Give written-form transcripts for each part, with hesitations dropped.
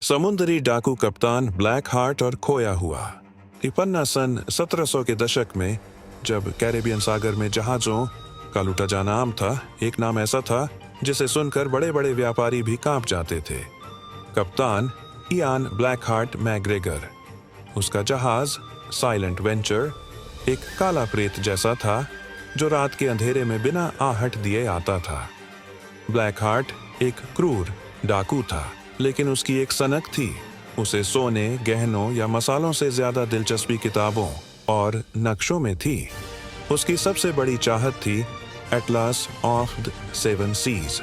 समुद्री डाकू कप्तान ब्लैक हार्ट और खोया हुआ। ये पन्ना सन 1700 के दशक में, जब कैरेबियन सागर में जहाजों का लूटा जाना आम था, एक नाम ऐसा था जिसे सुनकर बड़े बड़े व्यापारी भी कांप जाते थे। कप्तान इयान ब्लैक हार्ट मैग्रेगर। उसका जहाज साइलेंट वेंचर एक काला प्रेत जैसा था जो रात के अंधेरे में बिना आहट दिए आता था। ब्लैक हार्ट एक क्रूर डाकू था, लेकिन उसकी एक सनक थी। उसे सोने, गहनों या मसालों से ज्यादा दिलचस्पी किताबों और नक्शों में थी। उसकी सबसे बड़ी चाहत थी Atlas of the seven seas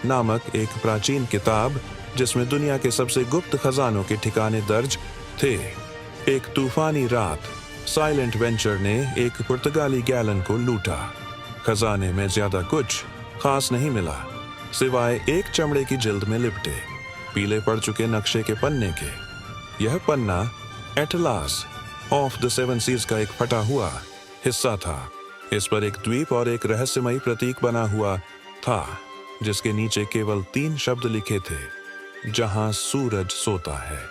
नामक एक प्राचीन किताब, जिसमें दुनिया के सबसे गुप्त खजानों के ठिकाने दर्ज थे। एक तूफानी रात साइलेंट वेंचर ने एक पुर्तगाली गैलन को लूटा। खजाने में ज्यादा कुछ खास नहीं मिला, सिवाय एक चमड़े की जिल्द में लिपटे पीले पड़ चुके नक्शे के पन्ने के। यह पन्ना atlas of the seven seas का एक फटा हुआ हिस्सा था। इस पर एक द्वीप और एक रहस्यमयी प्रतीक बना हुआ था, जिसके नीचे केवल 3 शब्द लिखे थे, जहां सूरज सोता है।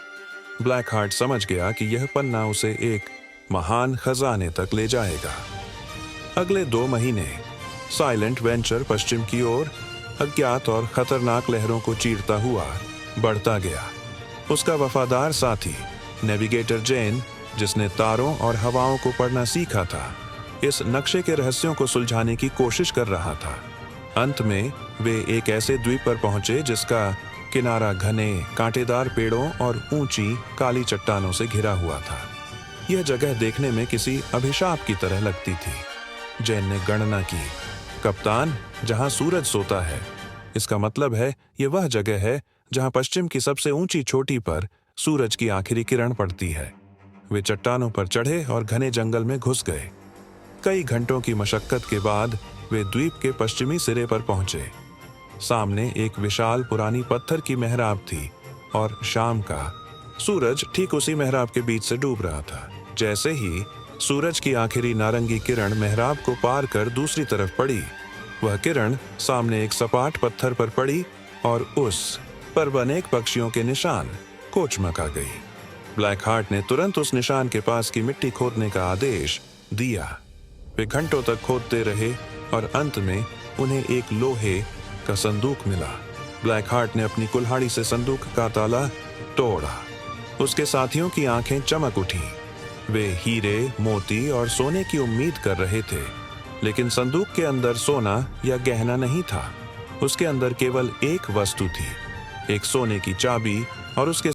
ब्लैक हार्ट समझ गया कि यह पन्ना उसे एक महान खजाने तक ले जाएगा। अगले 2 महीने साइलेंट वेंचर पश्चिम की ओर अज्ञात और खतरनाक लहरों को चीरता हुआ बढ़ता गया। उसका वफादार साथी नेविगेटर जेन, जिसने तारों और हवाओं को पढ़ना सीखा था, इस नक्शे के रहस्यों को सुलझाने की कोशिश कर रहा था। अंत में वे एक ऐसे द्वीप पर पहुंचे जिसका किनारा घने कांटेदार पेड़ों और ऊंची काली चट्टानों से घिरा हुआ था। यह जगह देखने में किसी अभिशाप की तरह लगती थी। जेन ने गणना की, कप्तान, जहां सूरज सोता है, इसका मतलब है यह वह जगह है जहां पश्चिम की सबसे ऊंची चोटी पर सूरज की आखिरी किरण पड़ती है। वे चट्टानों पर चढ़े और घने जंगल में घुस गए। कई घंटों की मशक्कत के बाद वे द्वीप के पश्चिमी सिरे पर पहुंचे। सामने एक विशाल पुरानी पत्थर की मेहराब थी और शाम का सूरज ठीक उसी मेहराब के बीच से डूब रहा था। जैसे ही सूरज की आखिरी नारंगी किरण मेहराब को पार कर दूसरी तरफ पड़ी, वह किरण सामने एक सपाट पत्थर पर पड़ी और उस पर बने पक्षियों के निशान को चमका गई। ब्लैक हार्ट ने तुरंत उस निशान के पास की मिट्टी खोदने का आदेश दिया। वे घंटों तक खोदते रहे और अंत में उन्हें एक लोहे का संदूक मिला। ब्लैक हार्ट ने अपनी कुल्हाड़ी से संदूक का ताला तोड़ा। उसके साथियों की आंखें चमक उठी। वे हीरे, मोती और सोने की उम्मीद कर रहे थे, लेकिन संदूक के अंदर सोना या गहना नहीं था। उसके अंदर केवल एक वस्तु थी, एक सोने की चाबी और उसके